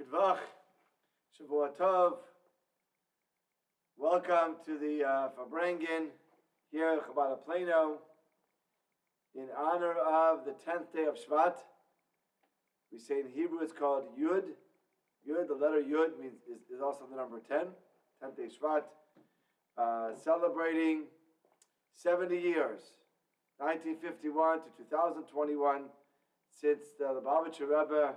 Yudvach, Shavua Tov. Welcome to the Farbragen here at Chabad Plano in honor of the 10th day of Shevat. We say in Hebrew it's called Yud. Yud, the letter Yud means is also the number 10. 10th day Shevat. Celebrating 70 years, 1951 to 2021, since the Lubavitcher Rebbe,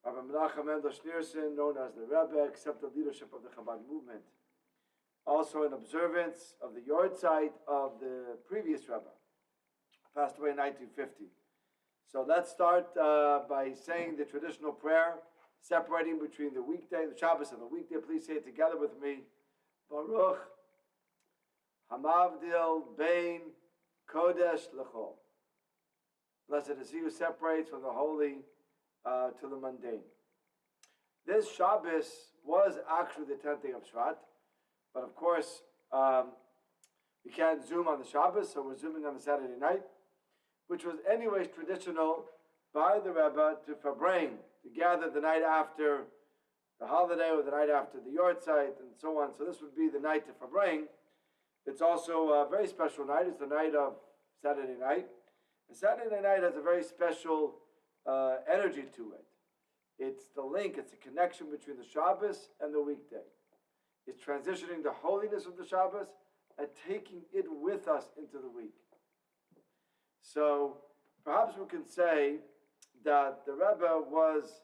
Rabbi Menachem Mendel Schneerson, known as the Rebbe, accepted leadership of the Chabad movement. Also in observance of the yahrzeit of the previous Rebbe, passed away in 1950. So let's start by saying the traditional prayer, separating between the weekday, the Shabbos and the weekday. Please say it together with me. Baruch Hamavdil Bein Kodesh L'chol. Blessed is he who separates from the holy to the mundane. This Shabbos was actually the 10th day of Shevat, but of course we can't Zoom on the Shabbos, so we're Zooming on the Saturday night, which was anyways traditional by the Rebbe to Farbragen, to gather the night after the holiday or the night after the yahrzeit and so on. So this would be the night to Farbragen. It's also a very special night. It's the night of Saturday night. And Saturday night has a very special energy to it. It's the link, it's the connection between the Shabbos and the weekday. It's transitioning the holiness of the Shabbos and taking it with us into the week. So perhaps we can say that the Rebbe was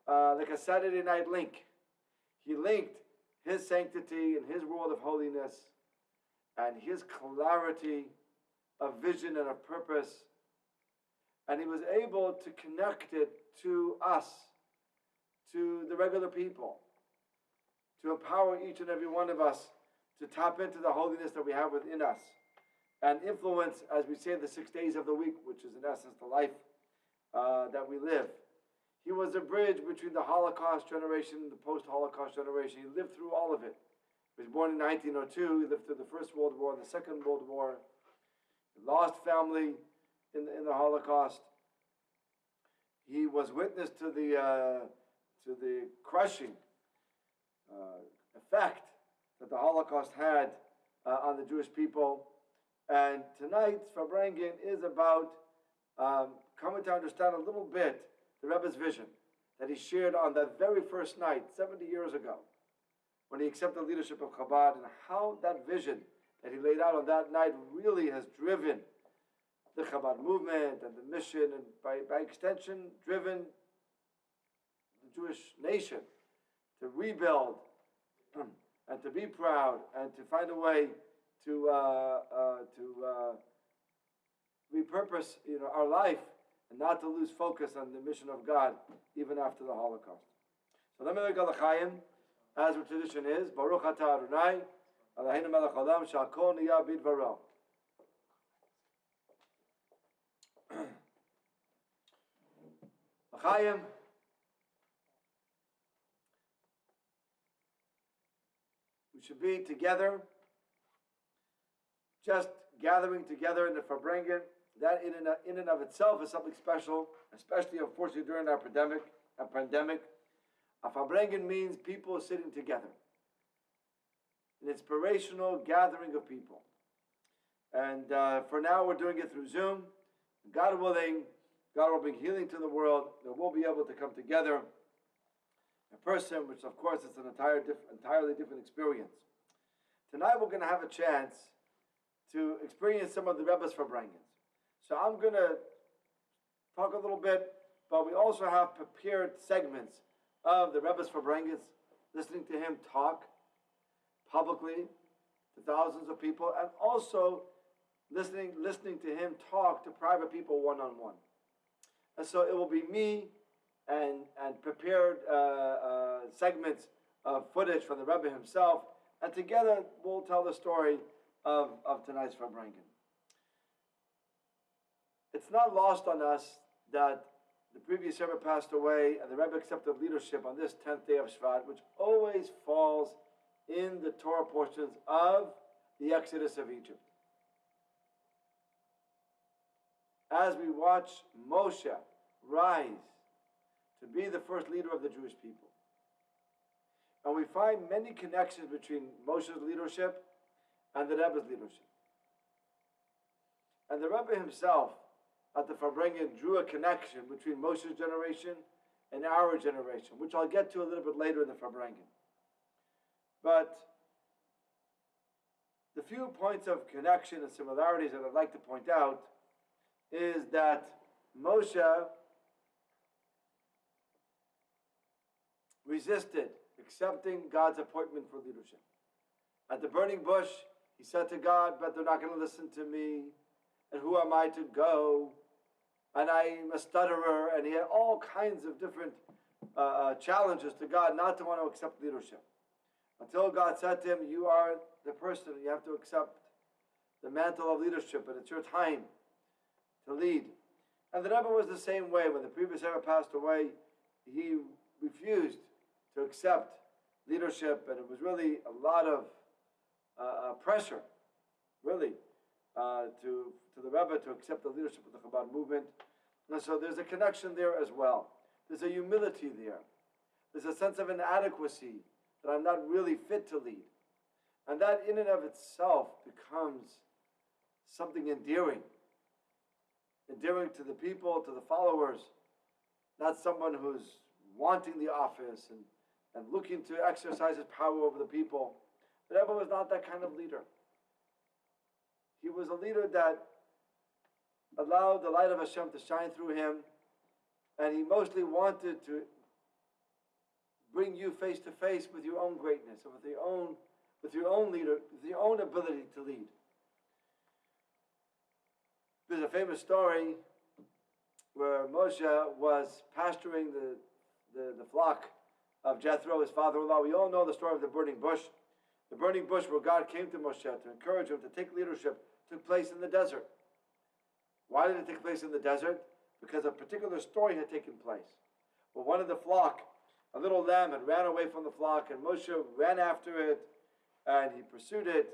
like a Saturday night link. He linked his sanctity and his world of holiness and his clarity of vision and of purpose, and he was able to connect it to us, to the regular people, to empower each and every one of us to tap into the holiness that we have within us and influence, as we say, the 6 days of the week, which is in essence the life that we live. He was a bridge between the Holocaust generation and the post-Holocaust generation. He lived through all of it. He was born in 1902. He lived through the First World War, the Second World War. He lost family in the Holocaust. He was witness to the crushing effect that the Holocaust had on the Jewish people. And tonight's Farbragen is about coming to understand a little bit the Rebbe's vision that he shared on that very first night, 70 years ago, when he accepted the leadership of Chabad, and how that vision that he laid out on that night really has driven the Chabad movement and the mission, and by extension, driven the Jewish nation to rebuild and to be proud and to find a way to repurpose our life and not to lose focus on the mission of God even after the Holocaust. So let me look at the Chaim, as our tradition is. Baruch atah Adonai, Eloheinu melech haolam, shehakol niyah bidvaro. Chaim, we should be together, just gathering together in the Farbragen. That in and of itself is something special, especially unfortunately during our pandemic. A Farbragen means people sitting together, an inspirational gathering of people. And for now, we're doing it through Zoom. God willing, God will bring healing to the world, that we'll be able to come together in person, which of course is an entirely different experience. Tonight we're going to have a chance to experience some of the Rebbe's Farbragens. So I'm going to talk a little bit, but we also have prepared segments of the Rebbe's Farbragens, listening to him talk publicly to thousands of people, and also listening to him talk to private people one-on-one. And so it will be me and prepared segments of footage from the Rebbe himself, and together we'll tell the story of tonight's Farbragen. It's not lost on us that the previous Rebbe passed away and the Rebbe accepted leadership on this 10th day of Shevat, which always falls in the Torah portions of the Exodus of Egypt. As we watch Moshe rise to to be the first leader of the Jewish people. And we find many connections between Moshe's leadership and the Rebbe's leadership. And the Rebbe himself, at the Farbragen, drew a connection between Moshe's generation and our generation, which I'll get to a little bit later in the Farbragen. But the few points of connection and similarities that I'd like to point out is that Moshe resisted accepting God's appointment for leadership. At the burning bush, he said to God, but they're not going to listen to me, and who am I to go? And I'm a stutterer, and he had all kinds of different challenges to God not to want to accept leadership. Until God said to him, you are the person, you have to accept the mantle of leadership, and it's your time to lead. And the Rebbe was the same way. When the previous Rebbe passed away, he refused to accept leadership, and it was really a lot of pressure, really, to the Rebbe to accept the leadership of the Chabad movement. And so there's a connection there as well. There's a humility there. There's a sense of inadequacy, that I'm not really fit to lead. And that in and of itself becomes something endearing. Endearing to the people, to the followers, not someone who's wanting the office and looking to exercise his power over the people. The Rebbe was not that kind of leader. He was a leader that allowed the light of Hashem to shine through him, and he mostly wanted to bring you face to face with your own greatness, and with your own leader, with your own ability to lead. There's a famous story where Moshe was pasturing the flock of Jethro, his father-in-law. We all know the story of the burning bush. The burning bush where God came to Moshe to encourage him to take leadership took place in the desert. Why did it take place in the desert? Because a particular story had taken place. Well, one of the flock, a little lamb, had ran away from the flock, and Moshe ran after it, and he pursued it,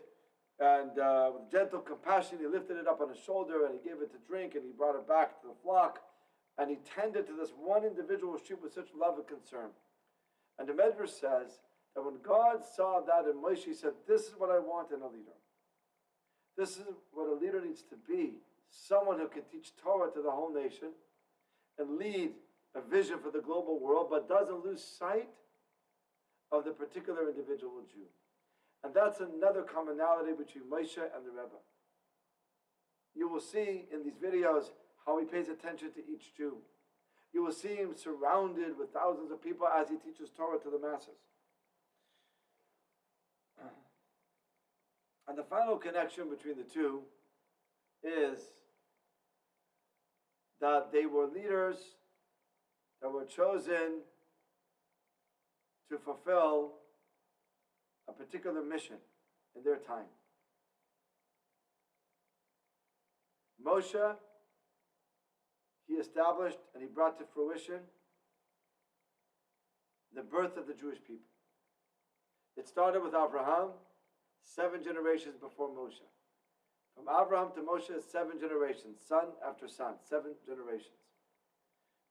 and with gentle compassion, he lifted it up on his shoulder, and he gave it to drink, and he brought it back to the flock, and he tended to this one individual sheep with such love and concern. And the Medrash says that when God saw that in Moshe, he said, this is what I want in a leader. This is what a leader needs to be. Someone who can teach Torah to the whole nation and lead a vision for the global world, but doesn't lose sight of the particular individual Jew. And that's another commonality between Moshe and the Rebbe. You will see in these videos how he pays attention to each Jew. You will see him surrounded with thousands of people as he teaches Torah to the masses. And the final connection between the two is that they were leaders that were chosen to fulfill a particular mission in their time. Moshe, he established and he brought to fruition the birth of the Jewish people. It started with Abraham, 7 generations before Moshe. From Abraham to Moshe, 7 generations, son after son, 7 generations.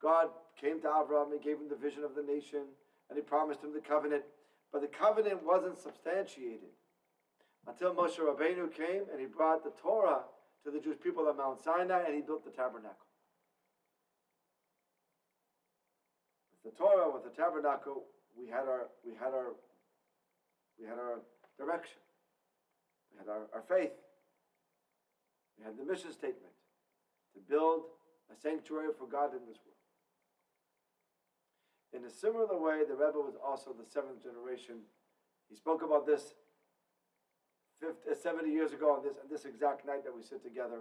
God came to Abraham, he gave him the vision of the nation, and he promised him the covenant. But the covenant wasn't substantiated until Moshe Rabbeinu came and he brought the Torah to the Jewish people at Mount Sinai, and he built the tabernacle. With the Torah, with the tabernacle, we had our direction. We had our faith. We had the mission statement to build a sanctuary for God in this world. In a similar way, the Rebbe was also the 7th generation. He spoke about this 70 years ago on this exact night that we sit together.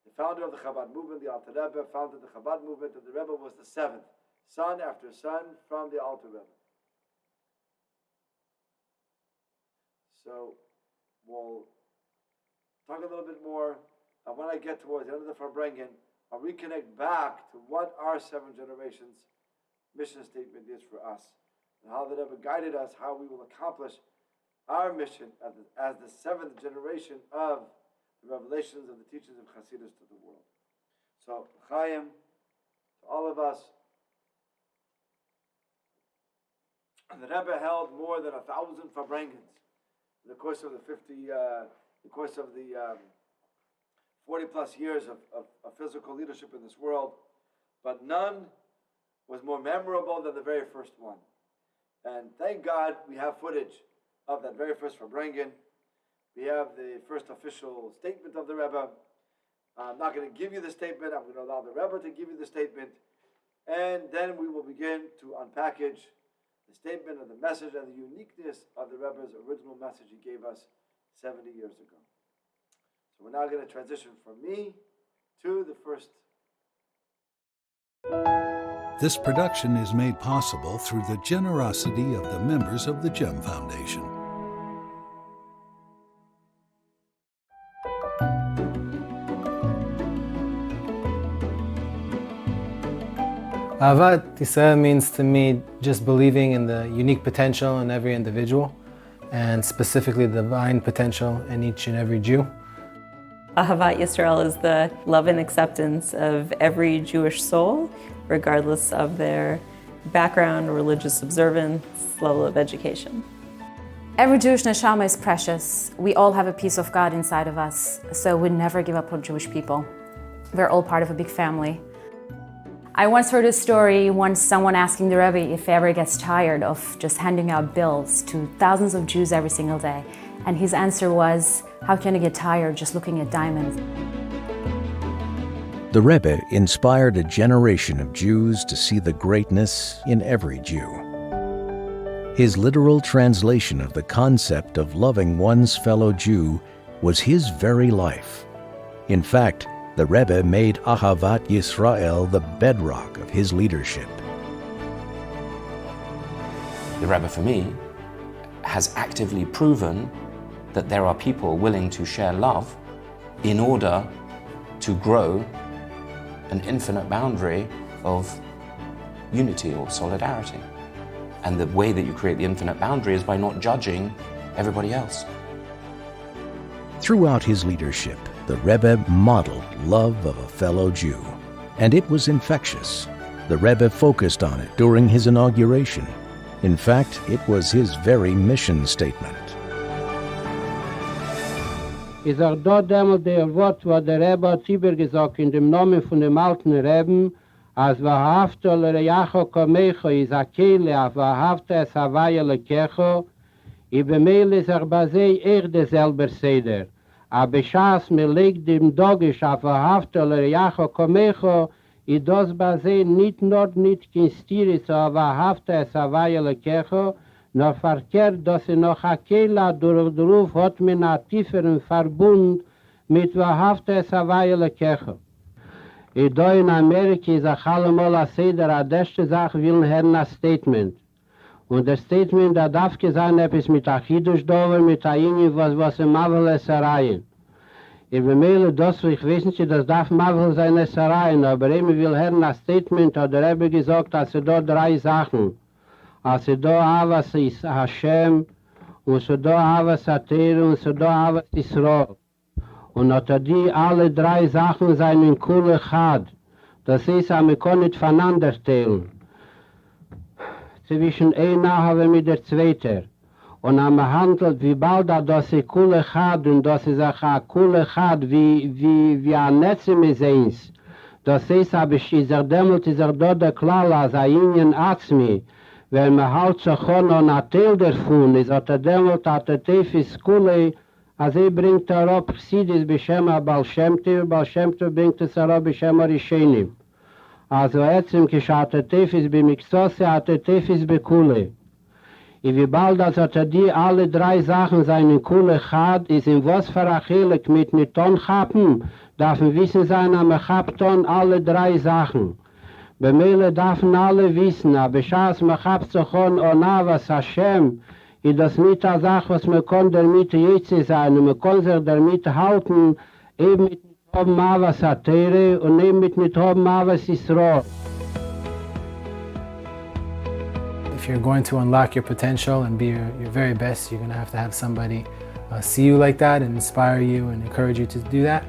The founder of the Chabad movement, the Alter Rebbe, founded the Chabad movement, and the Rebbe was the 7th, son after son from the Alter Rebbe. So we'll talk a little bit more. And when I get towards the end of the Farbragen, I'll reconnect back to what our 7 generations mission statement is for us, and how the Rebbe guided us, how we will accomplish our mission as the 7th generation of the revelations of the teachings of Hasidus to the world. So, Chaim, to all of us, The Rebbe held more than 1,000 Farbragen in the course of the 40 plus years of physical leadership in this world, but none was more memorable than the very first one. And thank God we have footage of that very first Farbragen. We have the first official statement of the Rebbe. I'm not going to give you the statement. I'm going to allow the Rebbe to give you the statement. And then we will begin to unpackage the statement and the message and the uniqueness of the Rebbe's original message he gave us 70 years ago. So we're now going to transition from me to the first. This production is made possible through the generosity of the members of the GEM Foundation. Ahavat Yisrael means to me just believing in the unique potential in every individual, and specifically the divine potential in each and every Jew. Ahavat Yisrael is the love and acceptance of every Jewish soul, regardless of their background, religious observance, level of education. Every Jewish neshama is precious. We all have a piece of God inside of us, so we never give up on Jewish people. We're all part of a big family. I once heard a story, someone asking the Rebbe if he ever gets tired of just handing out bills to thousands of Jews every single day. And his answer was, how can I get tired just looking at diamonds? The Rebbe inspired a generation of Jews to see the greatness in every Jew. His literal translation of the concept of loving one's fellow Jew was his very life. In fact, the Rebbe made Ahavat Yisrael the bedrock of his leadership. The Rebbe, for me, has actively proven that there are people willing to share love in order to grow an infinite boundary of unity or solidarity. And the way that you create the infinite boundary is by not judging everybody else. Throughout his leadership, the Rebbe modeled love of a fellow Jew, and it was infectious. The Rebbe focused on it during his inauguration. In fact, it was his very mission statement. Is dort demol der Wort, wo der Rebbe hat übergesagt in dem Namen von dem alten Rebben, als wahrhafte Lereyacho Komecho is a Kehle, auf wahrhafte es Hawaii Lekecho, I bemele is basei derselber Seder. A beschas me legt dem Dogisch auf wahrhafte Lereyacho Komecho, I das basei nicht kinstiri so wahrhafte es Hawaii Lekecho, nur verkehrt, dass noch a Kehle durch den Ruf hat mit einer tieferen Verbund mit wahrhafte es Hawaii Lekecho. Da in Amerika ist auch allemal a Seder, a deschte Sache will hören a Statement. Und das Statement, da darf sein etwas mit a Chidush-Dover, mit a Inge, was im Mavel Essereien. Ich bemehle das, ich weiß nicht, das darf Mavel sein Essereien, aber immer will hören a Statement, hat der Rebbe gesagt, dass da 3 Sachen. Als da Avas ist Hashem, und so da Avas Ater, und so da Avas Israel. Und unter die alle 3 Sachen sein in Kule Chad. Das ist, man kann nicht voneinander teilen. Zwischen einer mit der zweiten. Und man handelt, wie bald das ist Kule Chad, und das ist auch Kule Chad, wie ein Netz im Seins. Das ist, aber ist dämmelt, ist dort der Klall, als ein Ingen Atzmi. Wenn man halt so kann und ein Teil davon ist, hat dämmelt, hat der Tefis Kule, als bringt auf Chassidus B'Shem Baal Shem Tov bringt es auf B'Shem Rishonim. Also etzem kishat Tefis b'Miksosse hat Tefis b'Kule. Und wie bald als hat die alle 3 Sachen seinen Kule Chad, ist in was für Achilek mit Niton chappen, darf man wissen sein, am Chapton alle 3 Sachen. Bemele darfen alle wissen, aber schaß man chapt so chon onavas Hashem, ist das nicht eine Sache, was man kann damit jetzt sein, und man kann sich damit halten, eben mit nicht haben Avas Atere und eben mit nicht haben Avas Israel. If you're going to unlock your potential and be your very best, you're going to have somebody see you like that and inspire you and encourage you to do that.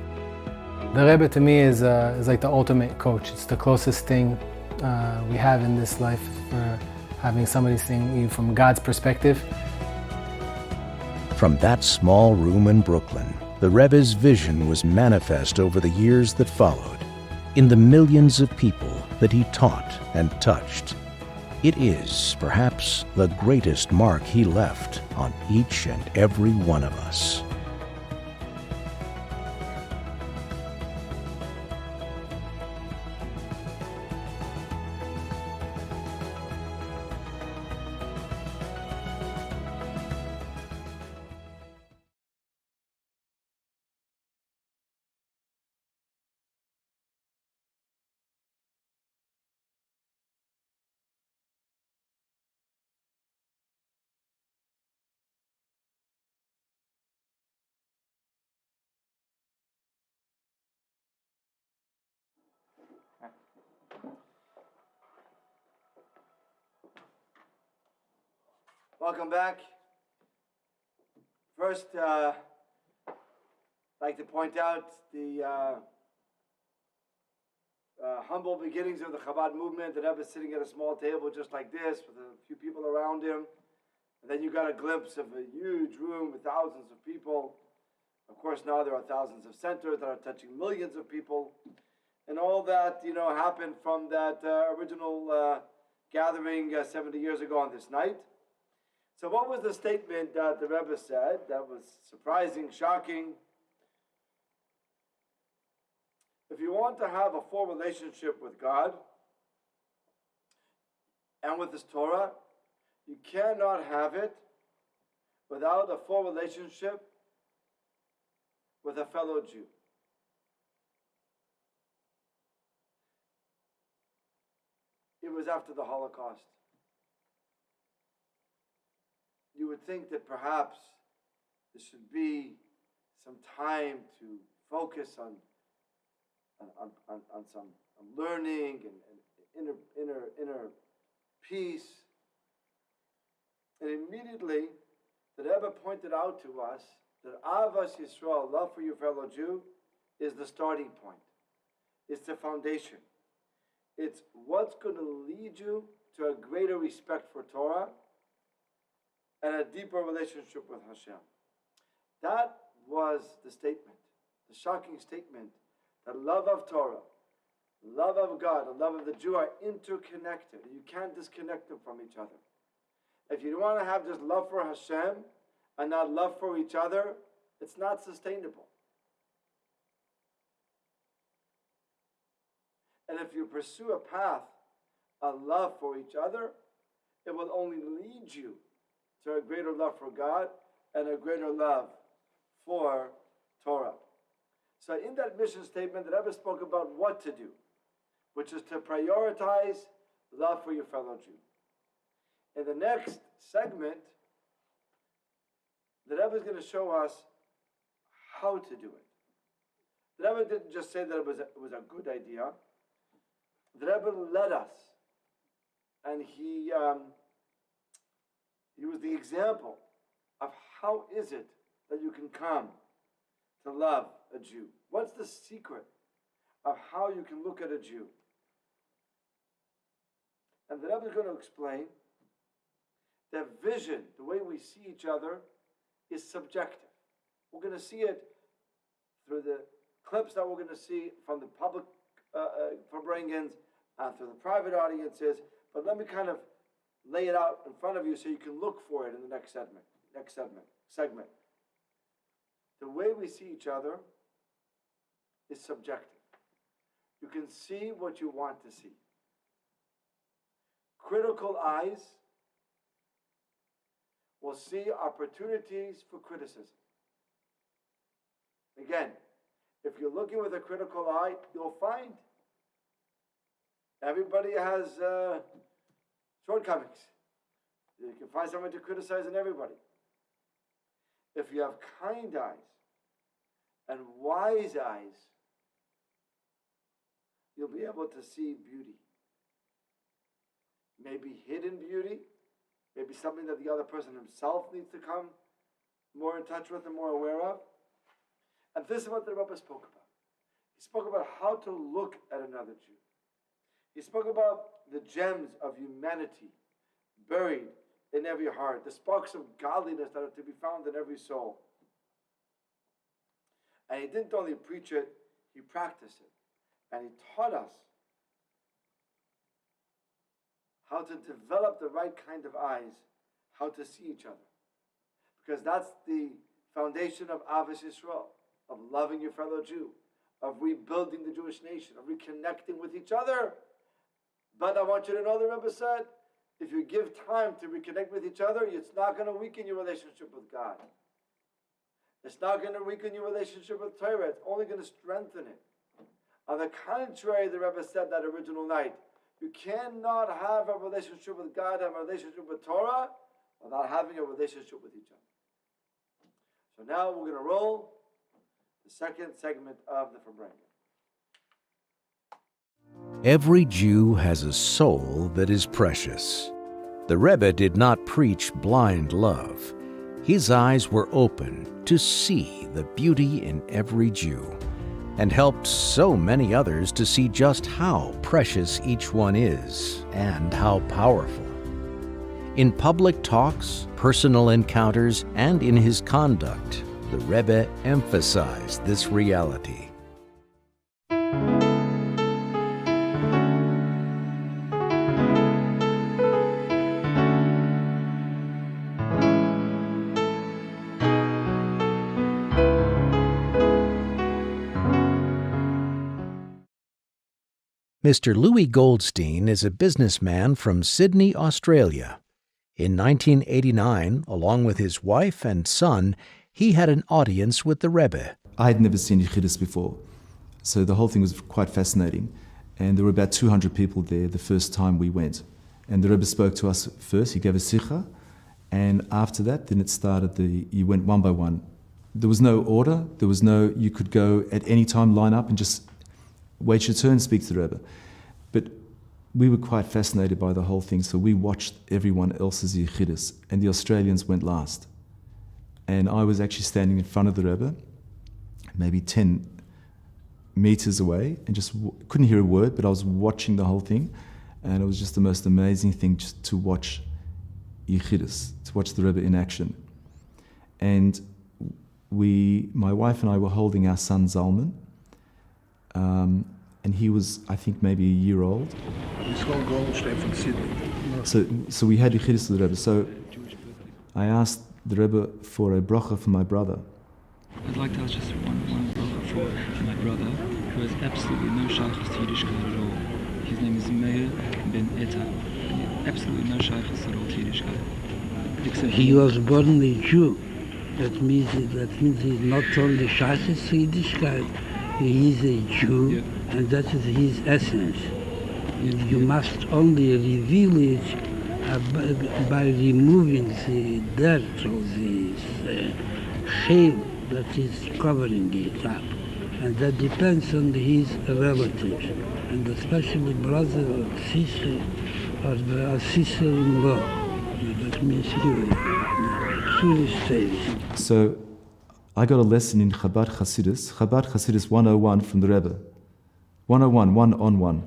The Rebbe to me is like the ultimate coach. It's the closest thing we have in this life for having somebody seeing you from God's perspective. From that small room in Brooklyn, the Rebbe's vision was manifest over the years that followed, in the millions of people that he taught and touched. It is, perhaps, the greatest mark he left on each and every one of us. Welcome back. First, I'd like to point out the humble beginnings of the Chabad movement. The Rebbe sitting at a small table just like this with a few people around him. And then you got a glimpse of a huge room with thousands of people. Of course, now there are thousands of centers that are touching millions of people. And all that, happened from that original gathering 70 years ago on this night. So what was the statement that the Rebbe said that was surprising, shocking? If you want to have a full relationship with God and with His Torah, you cannot have it without a full relationship with a fellow Jew. It was after the Holocaust. You would think that perhaps there should be some time to focus on some learning and inner peace. And immediately, the Rebbe pointed out to us that Avas Yisrael, love for your fellow Jew, is the starting point. It's the foundation. It's what's going to lead you to a greater respect for Torah and a deeper relationship with Hashem. That was the statement, the shocking statement, that love of Torah, love of God, and love of the Jew are interconnected. You can't disconnect them from each other. If you want to have just love for Hashem and not love for each other, it's not sustainable. And if you pursue a path of love for each other, it will only lead you to a greater love for God and a greater love for Torah. So in that mission statement, the Rebbe spoke about what to do, which is to prioritize love for your fellow Jew. In the next segment, the Rebbe is going to show us how to do it. The Rebbe didn't just say that it was a good idea. The Rebbe led us, and he was the example of how is it that you can come to love a Jew. What's the secret of how you can look at a Jew? And the Rebbe is going to explain that vision, the way we see each other, is subjective. We're going to see it through the clips that we're going to see from the public Farbragens, through the private audiences, but let me kind of lay it out in front of you so you can look for it in the next segment. The way we see each other is subjective. You can see what you want to see. Critical eyes will see opportunities for criticism. Again, if you're looking with a critical eye, you'll find everybody has shortcomings. You can find someone to criticize in everybody. If you have kind eyes and wise eyes, you'll be able to see beauty. Maybe hidden beauty, maybe something that the other person himself needs to come more in touch with and more aware of. And this is what the Rebbe spoke about. He spoke about how to look at another Jew. He spoke about the gems of humanity buried in every heart, the sparks of godliness that are to be found in every soul. And he didn't only preach it, he practiced it. And he taught us how to develop the right kind of eyes, how to see each other. Because that's the foundation of Avos Yisrael, of loving your fellow Jew, of rebuilding the Jewish nation, of reconnecting with each other. But I want you to know, the Rebbe said, if you give time to reconnect with each other, it's not going to weaken your relationship with God. It's not going to weaken your relationship with Torah. It's only going to strengthen it. On the contrary, the Rebbe said that original night, you cannot have a relationship with God, have a relationship with Torah, without having a relationship with each other. So now we're going to roll the second segment of the Farbragen. Every Jew has a soul that is precious. The Rebbe did not preach blind love. His eyes were open to see the beauty in every Jew, and helped so many others to see just how precious each one is and how powerful. In public talks, personal encounters, and in his conduct, the Rebbe emphasized this reality. Mr. Louis Goldstein is a businessman from Sydney, Australia. In 1989, along with his wife and son, he had an audience with the Rebbe. I had never seen Yechidus before, so the whole thing was quite fascinating. And there were about 200 people there the first time we went. And the Rebbe spoke to us first, he gave a sikha, and after that, then it started, you went one by one. There was no order, you could go at any time, line up and just wait your turn, speak to the Rebbe. But we were quite fascinated by the whole thing, so we watched everyone else's Yechidus, and the Australians went last. And I was actually standing in front of the Rebbe, maybe 10 meters away, and just couldn't hear a word, but I was watching the whole thing, and it was just the most amazing thing just to watch Yechidus, to watch the Rebbe in action. And my wife and I were holding our son Zalman, and he was, I think, maybe a year old. So we had Yechidus to the Rebbe. So I asked the Rebbe for a bracha for my brother. I'd like to ask just one bracha for my brother, who has absolutely no shaykhs to Yiddishkeit at all. His name is Meir ben Etta. Absolutely no shaykhs at all to Yiddishkeit. He was born a Jew. That means he's not only shaykhs to Yiddishkeit. He is a Jew, yeah. And that is his essence. You must only reveal it by removing the dirt or the shame that is covering it up. And that depends on his relatives, and especially brother or sister or sister-in-law. That means you. So I got a lesson in Chabad Chasidus 101 from the Rebbe. 101, one-on-one,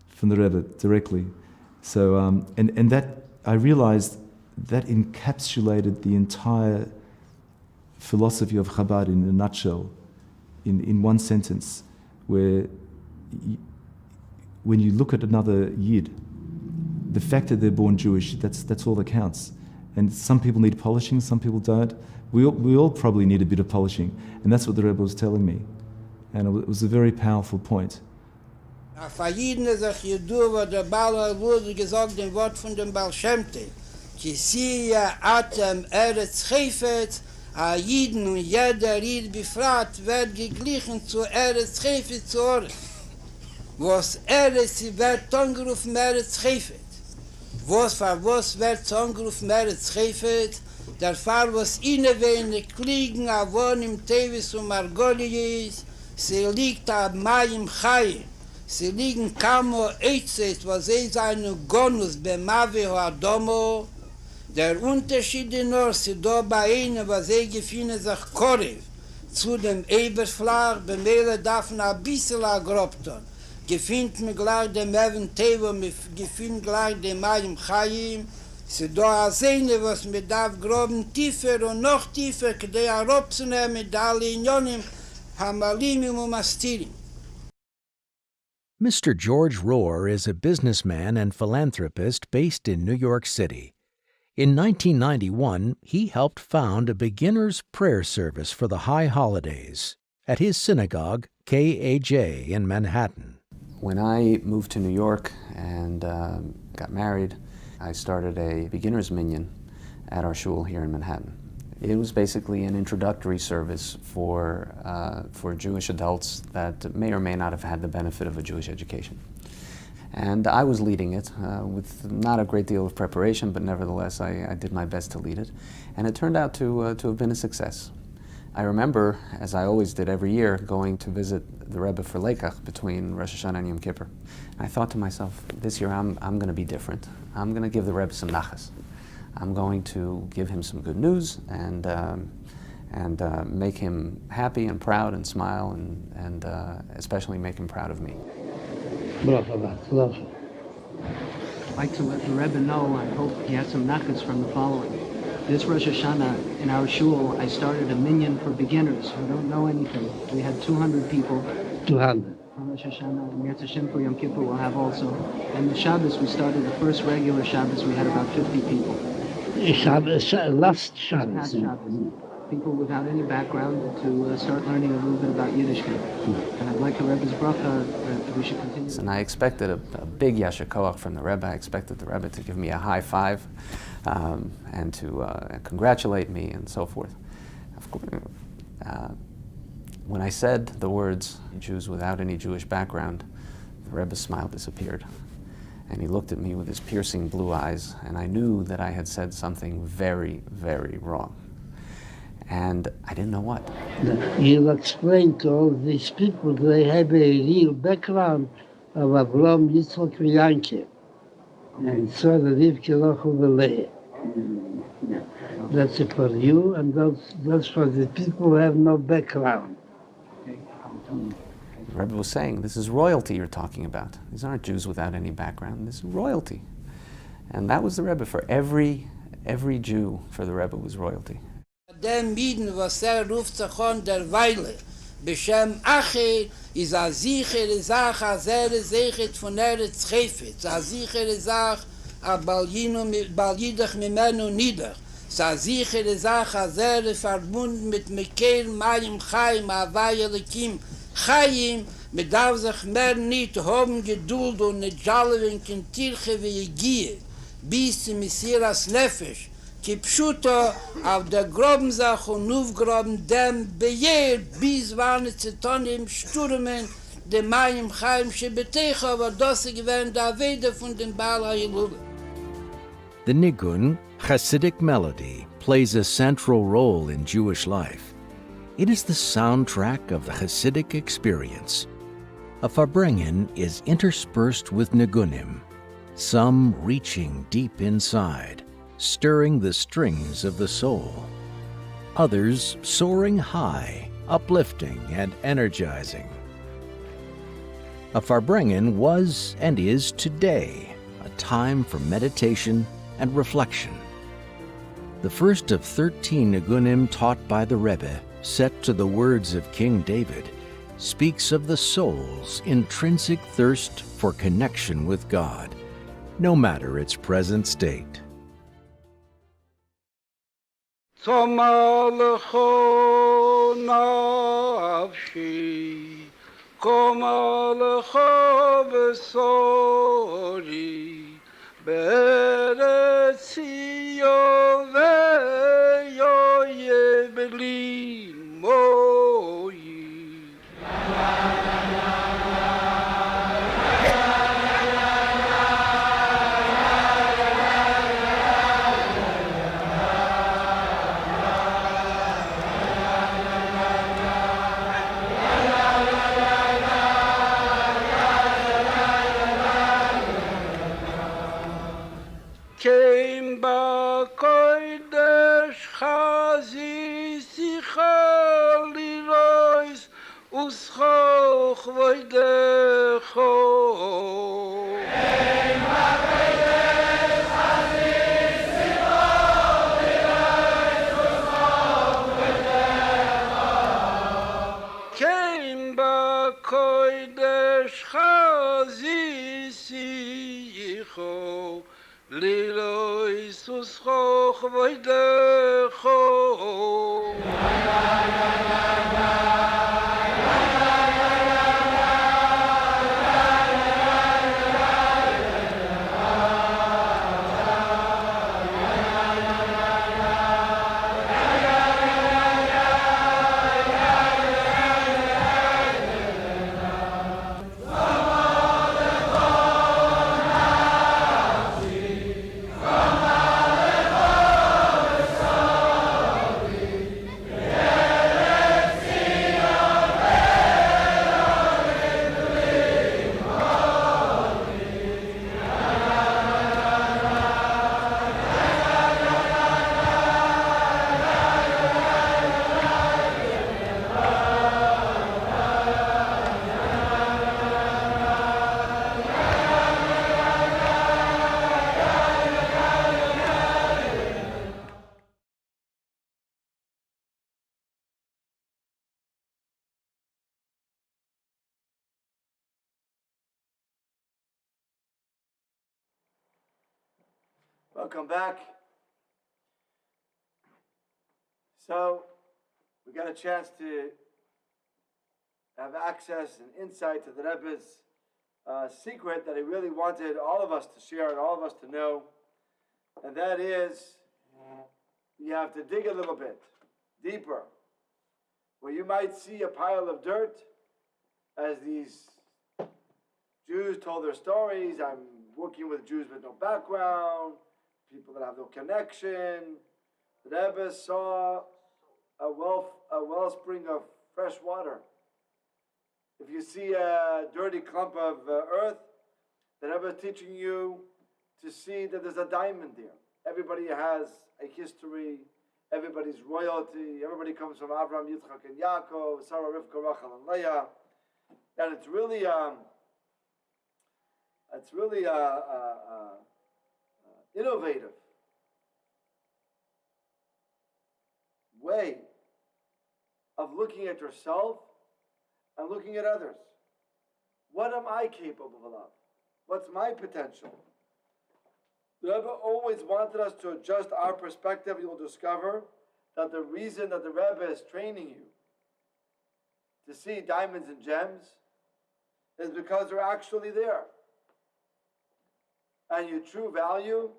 from the Rebbe directly. So, and that, I realized that encapsulated the entire philosophy of Chabad in a nutshell, in one sentence, where when you look at another Yid, the fact that they're born Jewish, that's all that counts. And some people need polishing, some people don't. We all probably need a bit of polishing, and that's what the Rebbe was telling me. And it was a very powerful point. Für jeden ist auch Jedu, wo der Baal wurde gesagt, dem Wort von dem Baal Shem Tov. Ki siya atem eretz chefet, a jeden und jeder Ried befragt, wird geglichen zu eretz chefet zu Ort. Was eretz wird angerufen eretz chefet. Was wird angerufen eretz chefet? Der Fall, was inne wenig liegen, a won im Tevis und Margolies, sie liegt am Mai im Chai. Sie liegen kamo Eitzes, was sie seine Gonus bemavi ho Adomo. Der Unterschied nur, sie da bei ihnen, was sie gefühlen sich Korev, zu dem Eberflach, bemele darf ein bisschen agrobton. Gefühlt mir gleich dem Even Tevo, gefühlt gleich dem Mai im Chai. Sie da a Sehne, was mir darf groben tiefer und noch tiefer, kdei a Ropsene mit alle Unionen, Hamalimim und Mastirim. Mr. George Rohr is a businessman and philanthropist based in New York City. In 1991, he helped found a beginner's prayer service for the high holidays at his synagogue, KAJ, in Manhattan. When I moved to New York and got married, I started a beginner's minyan at our shul here in Manhattan. It was basically an introductory service for Jewish adults that may or may not have had the benefit of a Jewish education. And I was leading it with not a great deal of preparation, but nevertheless I did my best to lead it. And it turned out to have been a success. I remember, as I always did every year, going to visit the Rebbe for Lekach between Rosh Hashanah and Yom Kippur. And I thought to myself, this year I'm going to be different. I'm going to give the Rebbe some nachas. I'm going to give him some good news and make him happy and proud and smile and especially make him proud of me. I'd like to let the Rebbe know, I hope he has some nachas from the following. This Rosh Hashanah in our shul, I started a minyan for beginners who don't know anything. We had 200 people. 200. On Rosh Hashanah, and Yom Hashem for Yom Kippur we'll have also. And the Shabbos, we started the first regular Shabbos, we had about 50 people. Last Shabbos. Past Shabbos. People without any background to start learning a little bit about Yiddishkeit. And I'd like the Rebbe's bracha that we should continue. And I expected a big yasher koach from the Rebbe. I expected the Rebbe to give me a high five and to congratulate me and so forth. Of course, when I said the words, Jews without any Jewish background, the Rebbe's smile disappeared. And he looked at me with his piercing blue eyes, and I knew that I had said something very, very wrong. And I didn't know what. He'll explain to all these people they have a real background of Avraham, Yitzchak, and Yankee. And so the Rivke Lochel Leah. That's for you, and that's for the people who have no background. The Rebbe was saying, this is royalty you're talking about. These aren't Jews without any background. This is royalty. And that was the Rebbe. For every Jew, for the Rebbe was royalty. Dem Mieden, was ruft sich an der Weile, Beshem Acher, is a sichere Sach, a sechet von Eretz Chefetz, a sichere Sach, a Baljidach Mimenu Niedach, a sichere Sach, a verbunden mit Mekel Mayim Chaim, a Vayelekim Chaim, mit darf sich mehr nicht haben Geduld und nicht jallen in Tirche wie Gie, bis zum Messias Nefesh, ki pshuto auf der groben Sach und aufgroben dem bejer bis waren Zetonim Sturmen dem Mayim Chaim Shebetecha, aber das gewähnt der Wede von dem Baal HaYilul. The nigun, Hasidic melody, plays a central role in Jewish life. It is the soundtrack of the Hasidic experience. A Farbragen is interspersed with nigunim, some reaching deep inside, stirring the strings of the soul. Others soaring high, uplifting and energizing. A Farbragen was and is today a time for meditation and reflection. The first of 13 nigunim taught by the Rebbe, set to the words of King David, speaks of the soul's intrinsic thirst for connection with God, no matter its present state. Tomalecho nafshi, komalecho vesori, be'eretz Zion ve'yoye beli moyi. Came back כבודך. Welcome back. So, we got a chance to have access and insight to the Rebbe's secret that he really wanted all of us to share and all of us to know, and that is you have to dig a little bit deeper. Where you might see a pile of dirt, as these Jews told their stories. I'm working with Jews with no background, people that have no connection. The Rebbe saw a wellspring of fresh water. If you see a dirty clump of earth, the Rebbe is teaching you to see that there's a diamond there. Everybody has a history. Everybody's royalty. Everybody comes from Abraham, Yitzchak, and Yaakov, Sarah, Rivka, Rachel, and Leah. And it's really innovative way of looking at yourself and looking at others. What am I capable of? What's my potential? The Rebbe always wanted us to adjust our perspective. You'll discover that the reason that the Rebbe is training you to see diamonds and gems is because they're actually there. And your true value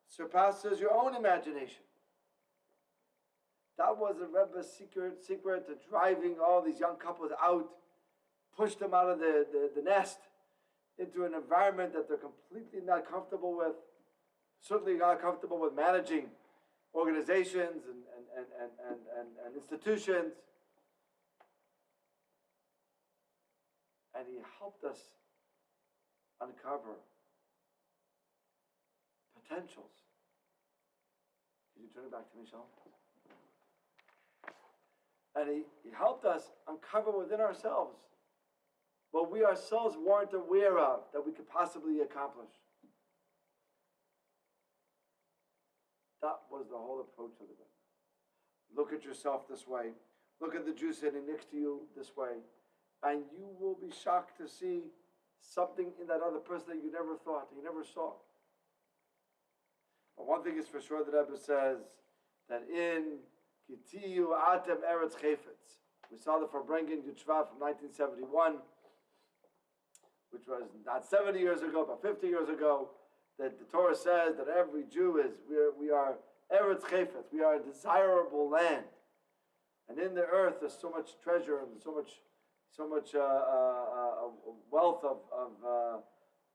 surpasses your own imagination. That was the Rebbe's secret to driving all these young couples out, push them out of the nest into an environment that they're completely not comfortable with, certainly not comfortable with managing organizations and institutions. And he helped us uncover potentials. Could you turn it back to me, Michelle? And he helped us uncover within ourselves what we ourselves weren't aware of that we could possibly accomplish. That was the whole approach of the Rebbe. Look at yourself this way. Look at the Jew sitting next to you this way. And you will be shocked to see something in that other person that you never thought, that you never saw. But one thing is for sure, the Rebbe says that in Kitiyu Atem Eretz Chefetz, we saw the Farbragen Shevat from 1971, which was not 70 years ago, but 50 years ago, that the Torah says that every Jew is, we are Eretz Chefetz, we are a desirable land. And in the earth there's so much treasure and so much wealth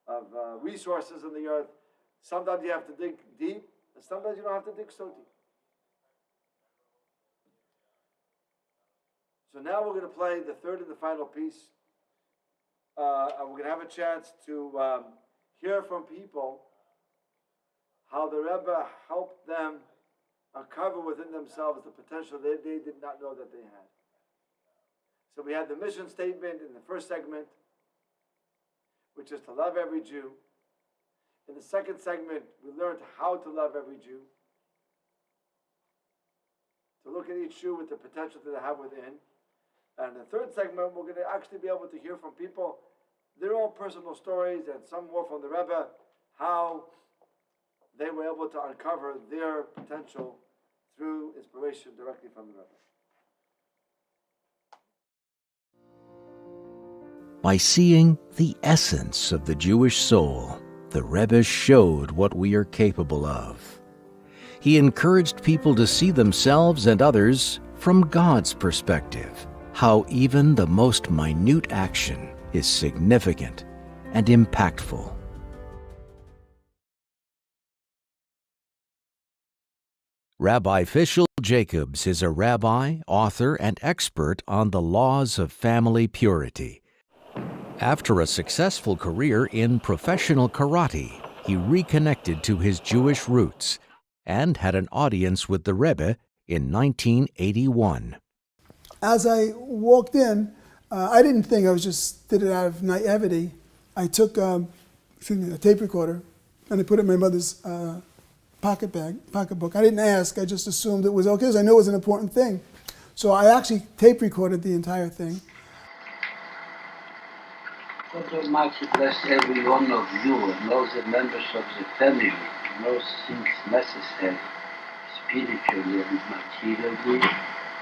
of resources in the earth. Sometimes you have to dig deep, and sometimes you don't have to dig so deep. So now we're going to play the third and the final piece. And we're going to have a chance to hear from people how the Rebbe helped them uncover within themselves the potential they did not know that they had. So we had the mission statement in the first segment, which is to love every Jew. In the second segment, we learned how to love every Jew, to look at each Jew with the potential that they have within. And in the third segment, we're going to actually be able to hear from people their own personal stories and some more from the Rebbe, how they were able to uncover their potential through inspiration directly from the Rebbe. By seeing the essence of the Jewish soul, the Rebbe showed what we are capable of. He encouraged people to see themselves and others from God's perspective, how even the most minute action is significant and impactful. Rabbi Fischel Jacobs is a rabbi, author, and expert on the laws of family purity. After a successful career in professional karate, he reconnected to his Jewish roots and had an audience with the Rebbe in 1981. As I walked in, I didn't think, I did it out of naivety. I took a tape recorder and I put it in my mother's pocketbook. I didn't ask, I just assumed it was okay because I knew it was an important thing. So I actually tape recorded the entire thing. God Almighty bless every one of you and all the members of the family, and all things necessary, spiritually and materially,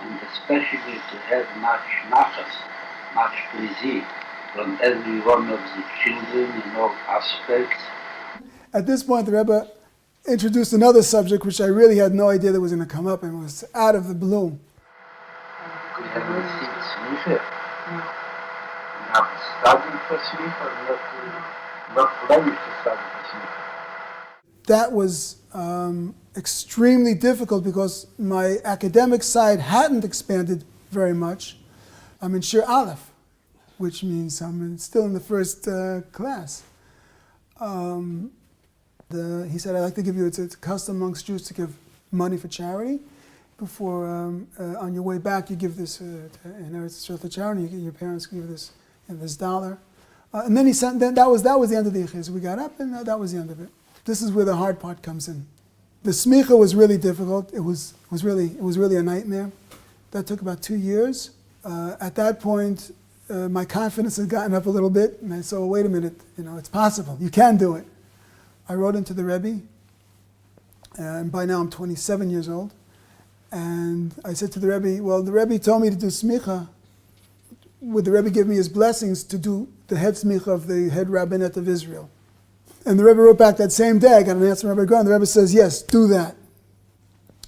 and especially to have much nachas, much pleasure from every one of the children in all aspects. At this point, the Rebbe introduced another subject which I really had no idea that was going to come up, and was out of the blue. We have received smicha. Not studying for smicha, not planning to study for smicha. That was extremely difficult because my academic side hadn't expanded very much. I'm in Shir Aleph, which means I'm still in the first class. He said, I'd like to give you, it's a custom amongst Jews to give money for charity. Before, on your way back, you give this in Eretz Yisrael to charity, your parents give this dollar. And then he sent, that was the end of the Yichus. We got up and that was the end of it. This is where the hard part comes in. The smicha was really difficult. It was really a nightmare. That took about 2 years. At that point, my confidence had gotten up a little bit, and I said, well, wait a minute, it's possible. You can do it. I wrote into the Rebbe, and by now I'm 27 years old. And I said to the Rebbe, well, the Rebbe told me to do smicha. Would the Rebbe give me his blessings to do the head smicha of the head rabbinate of Israel? And the Rebbe wrote back that same day. I got an answer from Rabbi Grant. The Rebbe says, yes, do that.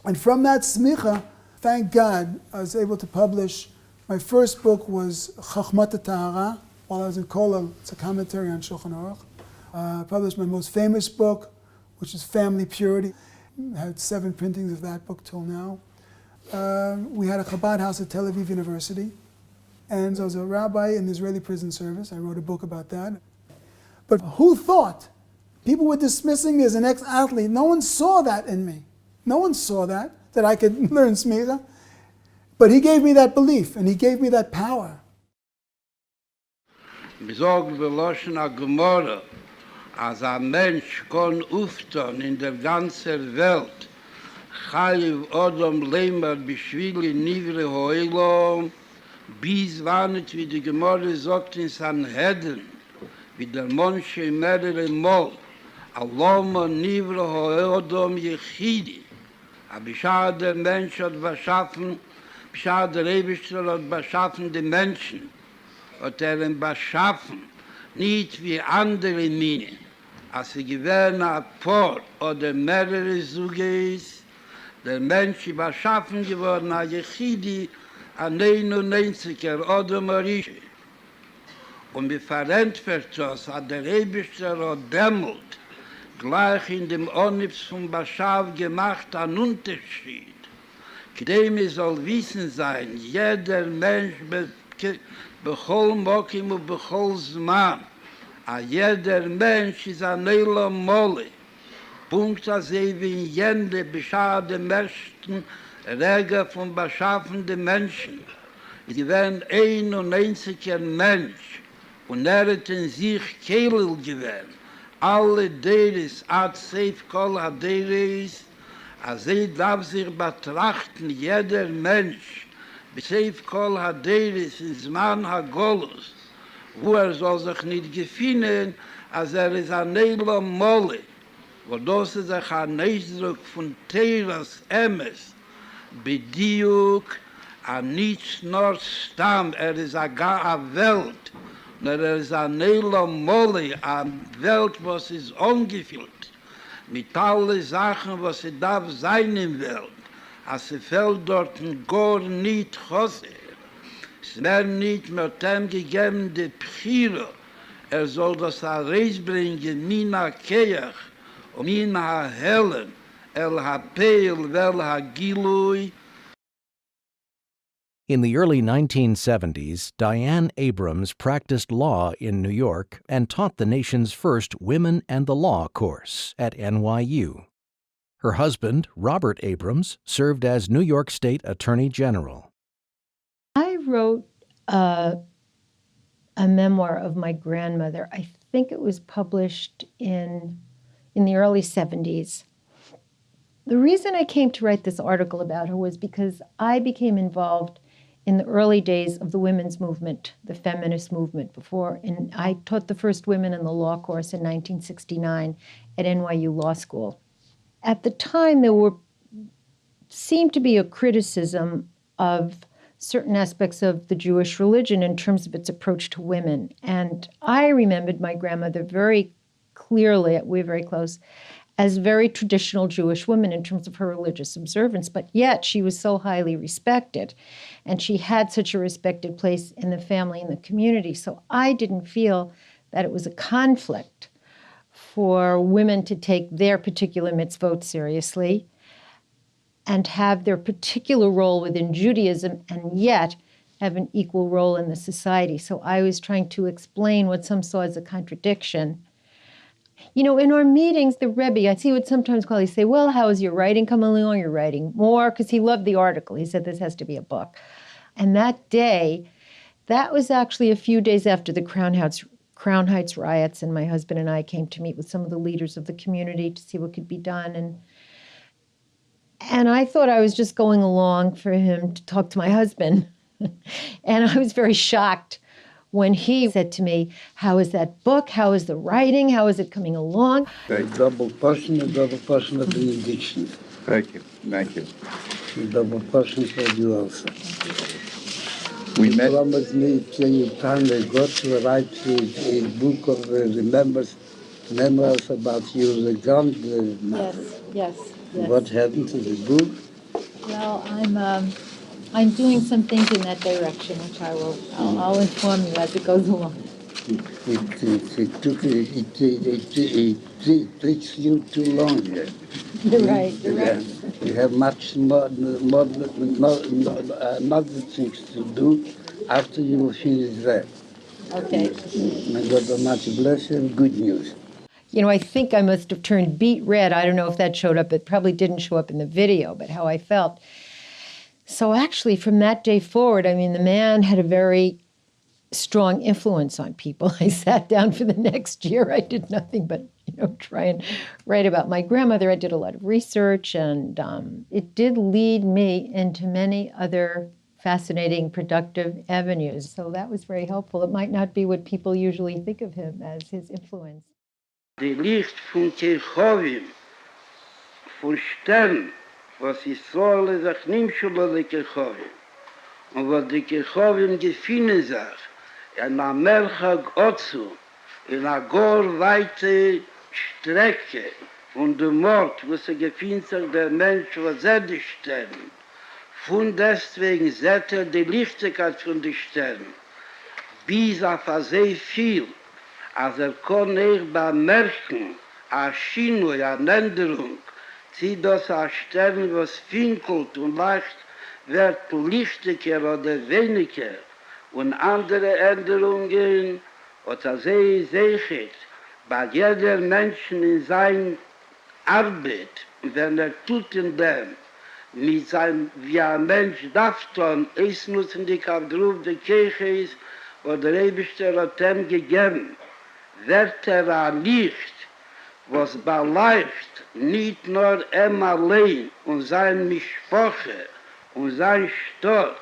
And from that smicha, thank God, I was able to publish. My first book was Chachmat Tahara, while I was in Kollel. It's a commentary on Shulchan Aruch. I published my most famous book, which is Family Purity. I had 7 printings of that book till now. We had a Chabad house at Tel Aviv University. And I was a rabbi in the Israeli prison service. I wrote a book about that. But who thought? People were dismissing me as an ex-athlete. No one saw that in me. No one saw that I could learn smicha. But he gave me that belief, and he gave me that power. Besorgt wir loschen a Gemorre, als ein Mensch kann aufton in der ganzen Welt, Chayiv Odom Leimer Bishvili Nivre Hoilom, bis wannet, wie die Gemorre sagt in Sanhedrin, wie der Monsche mehrere Mol, Alloma Nivre Hoilom Yechidi, aber der Mensch hat beschaffen, der Ewigste hat beschaffen die Menschen, hat ihn beschaffen, nicht wie andere Minen, als sie gewähren ein paar oder mehrere Suge ist, der Mensch ist beschaffen geworden, ein Yechidi, ein 99er oder Marische. Und wir verantworten das, hat der Ewigste hat dämmelt, gleich in dem Onnips vom Beschaff gemacht, ein Unterschied. Dem soll wissen sein, jeder Mensch bechol Mokim und bechol Zman, a jeder Mensch ist ein Eila Mole. Punkt, als wie in jende beschade Mächten Reger von beschaffenden Menschen. Sie werden 91er Mensch und hat in sich Kehlel gewähnt. Alle Deres, ad Seif Kol Haderes, als darf sich betrachten, jeder Mensch, Seif Kol Haderes, in Zman HaGolus, wo soll sich nicht gefinden, als ist ein Eila Mole. wo das ist ein Ausdruck von Teres Emes, Bediuk, an nichts nur Stamm, ist gar eine Welt, nur ist ein Elam Molly, eine Welt, was ist ungefüllt, mit allen Sachen, was sie darf sein in Welt, als sie fällt dort gar nicht Chose. Es werden nicht mit dem gegeben, die Pchire, soll das herausbringen, Mina Keach, und Mina Helen, El HaPeil, Vel HaGilui. In the early 1970s, Diane Abrams practiced law in New York and taught the nation's first Women and the Law course at NYU. Her husband, Robert Abrams, served as New York State Attorney General. I wrote a memoir of my grandmother. I think it was published in the early 70s. The reason I came to write this article about her was because I became involved in the early days of the women's movement, the feminist movement and I taught the first Women in the Law course in 1969 at NYU Law School. At the time, there seemed to be a criticism of certain aspects of the Jewish religion in terms of its approach to women. And I remembered my grandmother very clearly, we're very close, as a very traditional Jewish woman in terms of her religious observance, but yet she was so highly respected, and she had such a respected place in the family and the community. So I didn't feel that it was a conflict for women to take their particular mitzvot seriously and have their particular role within Judaism and yet have an equal role in the society. So I was trying to explain what some saw as a contradiction. You know, in our meetings, the Rebbe, I see what sometimes colleagues say, well, how is your writing coming along? You're writing more, because he loved the article. He said this has to be a book. And that day, that was actually a few days after the Crown Heights riots, and my husband and I came to meet with some of the leaders of the community to see what could be done. And I thought I was just going along for him to talk to my husband. And I was very shocked when he said to me, how is that book? How is the writing? How is it coming along? A double portion of benediction. Thank you. Thank you. A double portion for you also. We met. Promised me plenty of time ago to write a book of memoirs about your grandmother. Yes. What happened to the book? Well, I'm doing some things in that direction, which I'll inform you as it goes along. It takes you too long here. You're right. You have much more other things to do after you will finish that. Okay. May God Almighty bless you and good news. You know, I think I must have turned beet red. I don't know if that showed up. It probably didn't show up in the video, but how I felt. So actually, from that day forward, I mean, the man had a very strong influence on people. I sat down for the next year. I did nothing but, try and write about my grandmother. I did a lot of research, and it did lead me into many other fascinating, productive avenues. So that was very helpful. It might not be what people usually think of him as, his influence. Die Licht von Kirchovim, von Stern, was Israel sich nimmt schon die Kirchovim. Und was die Kirchovim gefunden sich, in einer Merchag Otzu, in einer gar weite Strecke, und der Mord, wo sie gefunden sich, der Mensch, was die Sterne. Von deswegen sieht die Lichtigkeit von den Sternen, bis auf sehr viel, als kann bemerken, eine Schiene, eine Änderung, zieht das ein Stern, was finkelt und leicht wird lichtiger oder weniger, und andere Änderungen, oder sehr bei jeder Mensch in seiner Arbeit, wenn tut in dem, mit seinem, wie ein Mensch darf tun, es müssen die Kabdruf der Kirche ist, oder Rebischter hat ihm gegeben, wird ein Licht, was beleicht nicht nur ihm allein und sein Mischpoche und sein Stadt,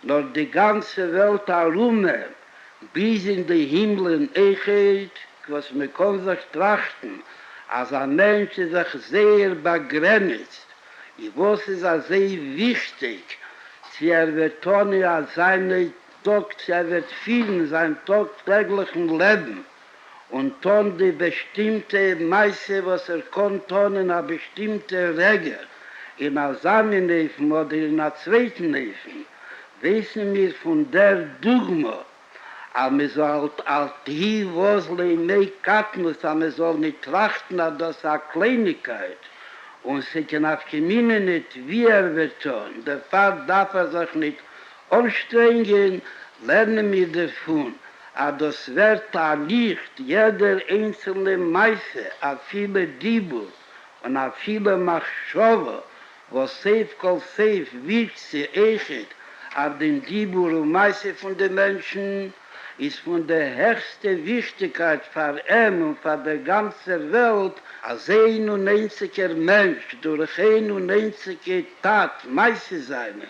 nur die ganze Welt herum, bis in die Himmel Echet, was man kann sich trachten, als ein Mensch ist sich sehr begrenzt. Ich weiß, es ist sehr wichtig, sie wird tun ja seine Tag, sie wird fühlen sein tagtäglichen Leben und tun die bestimmte Meise, was kann tun in einer bestimmten Regel, in einer Samennefen oder in einer zweiten Nefen. Wissen wir von der Dogma, aber man soll als die Wosle mehr Katnus, aber man soll nicht trachten, dass das eine Kleinigkeit und sie kann auf die Mine nicht, wie wird tun. Der Vater darf sich nicht anstrengen, lernen wir davon. Aber das wird ein Licht, jeder einzelne Meise, auf viele Dibur und auf viele Machschowe, was Seif kol Seif wirkt sie echt, auf den Dibur und Meise von den Menschen, ist von der höchsten Wichtigkeit für ihn und für die ganze Welt, als ein und einziger Mensch durch ein und einzige Tat Meise seine,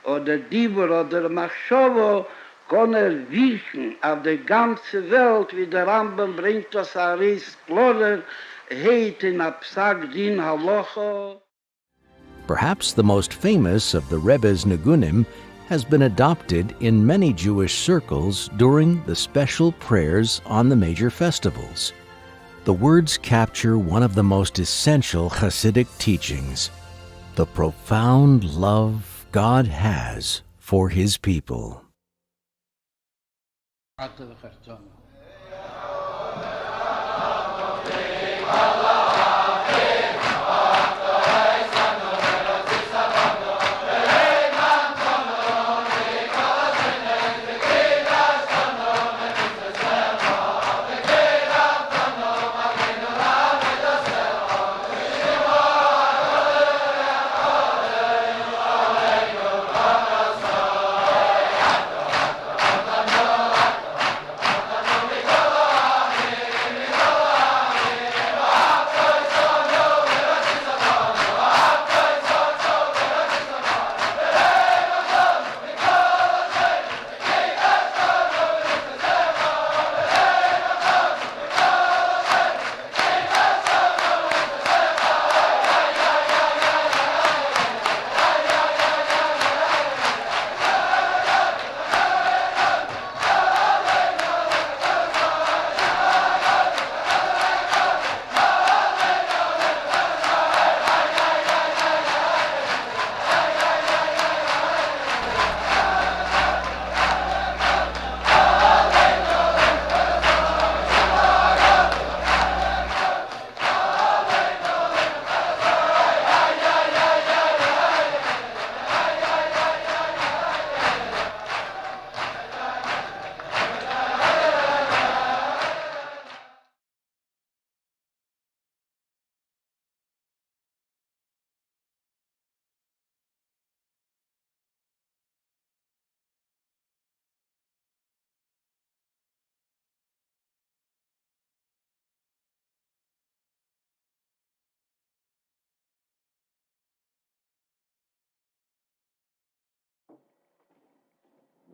oder Dibur oder Machschowe, kann wirken auf die ganze Welt, wie der Rambam bringt das Aris Klorer, heit in Absag din Halacha. Perhaps the most famous of the Rebbe's Nigunim has been adopted in many Jewish circles during the special prayers on the major festivals. The words capture one of the most essential Hasidic teachings, the profound love God has for His people.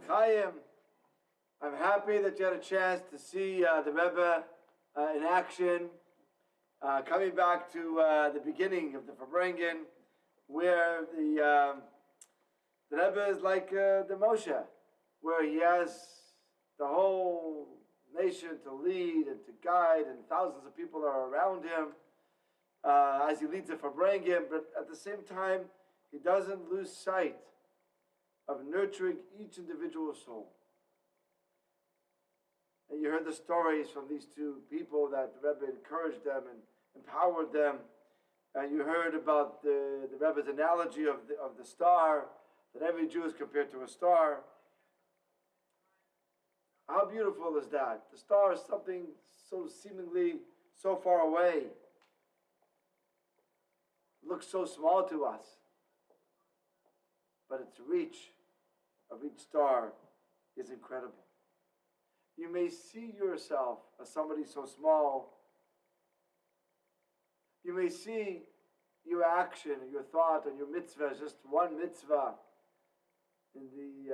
Chaim, I'm happy that you had a chance to see the Rebbe in action. Coming back to the beginning of the Farbragen, where the Rebbe is like the Moshe, where he has the whole nation to lead and to guide, and thousands of people are around him as he leads the Farbragen, but at the same time, he doesn't lose sight of nurturing each individual soul. And you heard the stories from these two people that the Rebbe encouraged them and empowered them. And you heard about the Rebbe's analogy of the star, that every Jew is compared to a star. How beautiful is that? The star is something so seemingly so far away. It looks so small to us. But its reach of each star is incredible. You may see yourself as somebody so small. You may see your action, your thought, and your mitzvah as just one mitzvah in the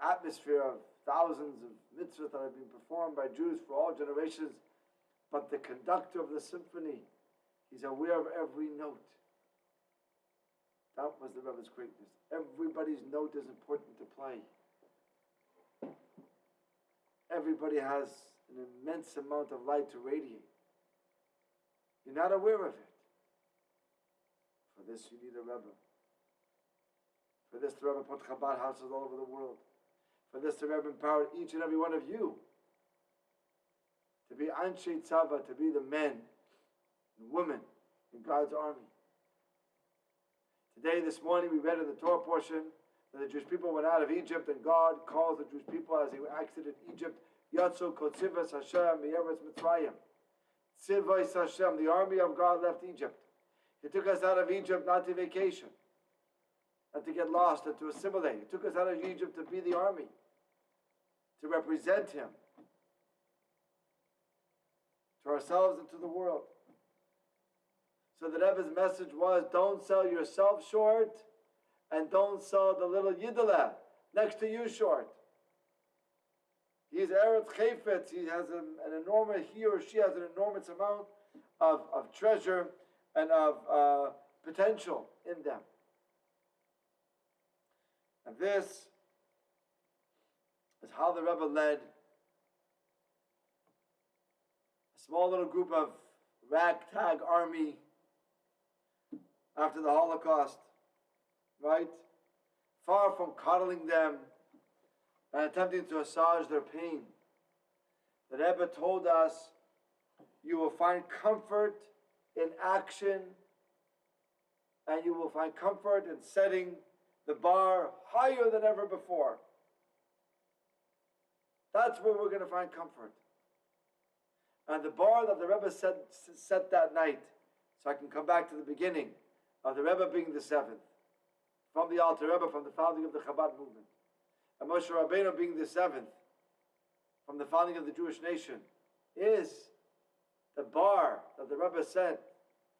atmosphere of thousands of mitzvahs that have been performed by Jews for all generations. But the conductor of the symphony He's aware of every note. That was the Rebbe's greatness. Everybody's note is important to play. Everybody has an immense amount of light to radiate. You're not aware of it. For this, you need a Rebbe. For this, the Rebbe put Chabad houses all over the world. For this, the Rebbe empowered each and every one of you to be Anshe Tzava, to be the men and women in God's army. Today, this morning, we read in the Torah portion that the Jewish people went out of Egypt, and God calls the Jewish people as they exited Egypt, Yatzu Kotzivas Hashem Be'eretz Mitzrayim. Tzivos Hashem, the army of God left Egypt. He took us out of Egypt not to vacation, and to get lost and to assimilate. He took us out of Egypt to be the army, to represent Him to ourselves and to the world. So the Rebbe's message was, don't sell yourself short, and don't sell the little Yiddeleh next to you short. He's Eretz Chayfetz. He has he or she has an enormous amount of treasure and of potential in them. And this is how the Rebbe led a small little group of ragtag army after the Holocaust, right? Far from coddling them and attempting to assuage their pain. The Rebbe told us, you will find comfort in action, and you will find comfort in setting the bar higher than ever before. That's where we're going to find comfort. And the bar that the Rebbe set that night, so I can come back to the beginning of the Rebbe being the seventh, from the Alter Rebbe, from the founding of the Chabad movement, and Moshe Rabbeinu being the seventh, from the founding of the Jewish nation, is the bar that the Rebbe set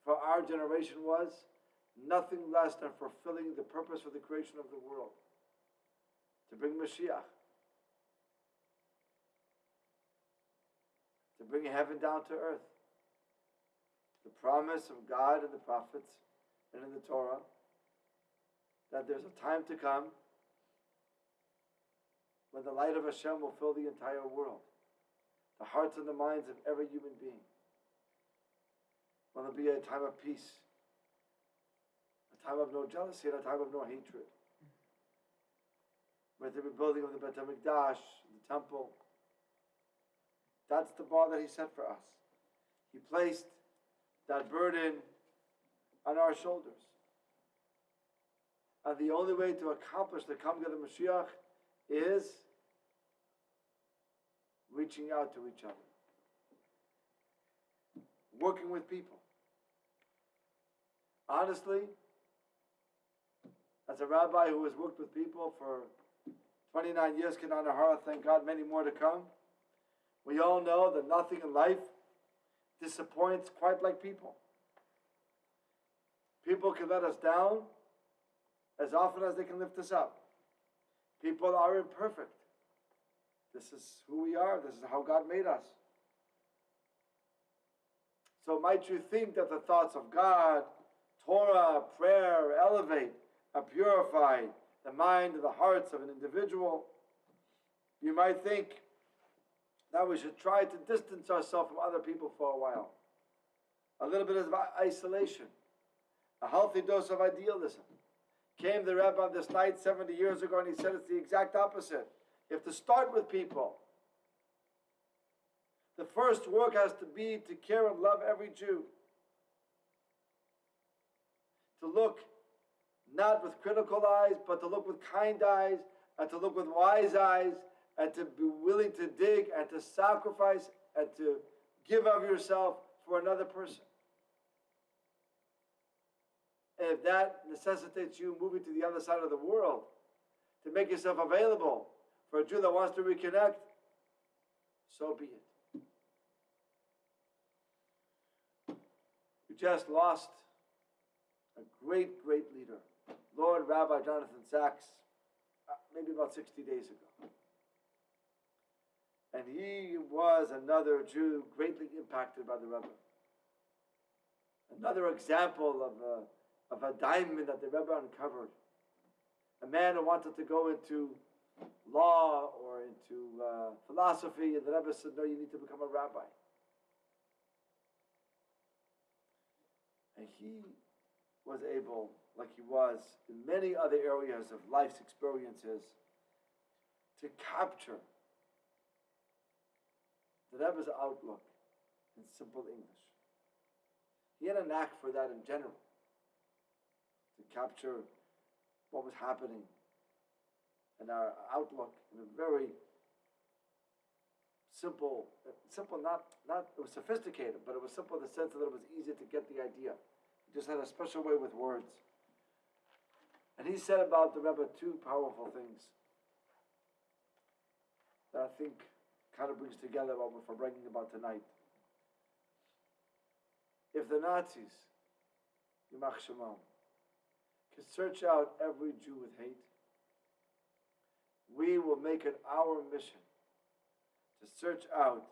for our generation was nothing less than fulfilling the purpose for the creation of the world, to bring Mashiach, to bring heaven down to earth. The promise of God and the prophets and in the Torah that there's a time to come when the light of Hashem will fill the entire world, the hearts and the minds of every human being. When there'll be a time of peace, a time of no jealousy, and a time of no hatred. With the rebuilding of the Bet HaMikdash, the temple. That's the bar that He set for us. He placed that burden on our shoulders. And the only way to accomplish the coming of the Mashiach is reaching out to each other, working with people. Honestly, as a rabbi who has worked with people for 29 years, Kenan Ahara, thank God, many more to come, we all know that nothing in life disappoints quite like people. People can let us down as often as they can lift us up. People are imperfect. This is who we are. This is how God made us. So might you think that the thoughts of God, Torah, prayer, elevate and purify the mind and the hearts of an individual? You might think that we should try to distance ourselves from other people for a while. A little bit of isolation. A healthy dose of idealism. Came the Rebbe on this night 70 years ago and he said it's the exact opposite. You have to start with people. The first work has to be to care and love every Jew. To look not with critical eyes, but to look with kind eyes, and to look with wise eyes, and to be willing to dig and to sacrifice and to give of yourself for another person. And if that necessitates you moving to the other side of the world, to make yourself available for a Jew that wants to reconnect, so be it. We just lost a great, great leader, Lord Rabbi Jonathan Sachs, maybe about 60 days ago. And he was another Jew greatly impacted by the Rebbe. Another example of a diamond that the Rebbe uncovered. A man who wanted to go into law or into philosophy, and the Rebbe said, no, you need to become a rabbi. And he was able, like he was in many other areas of life's experiences, to capture the Rebbe's outlook in simple English. He had a knack for that in general, to capture what was happening and our outlook in a very simple, not it was sophisticated, but it was simple in the sense that it was easy to get the idea. He just had a special way with words. And he said about the Rebbe two powerful things that I think kind of brings together what we're bringing about tonight. If the Nazis, Yimach Shemam, could search out every Jew with hate, we will make it our mission to search out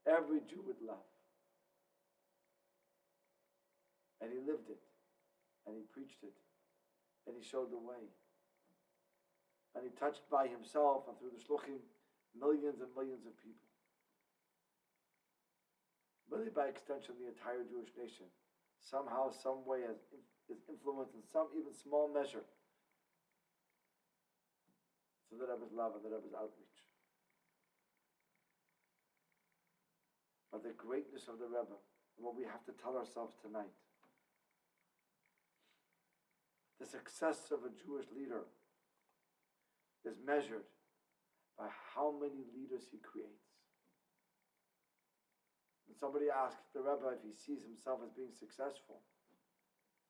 every Jew with love. And he lived it, and he preached it, and he showed the way. And he touched by himself and through the shluchim millions and millions of people. Really, by extension, the entire Jewish nation, somehow, some way, is influenced in some even small measure through the Rebbe's love and the Rebbe's outreach. But the greatness of the Rebbe, and what we have to tell ourselves tonight, the success of a Jewish leader is measured by how many leaders he creates. When somebody asks the Rebbe if he sees himself as being successful,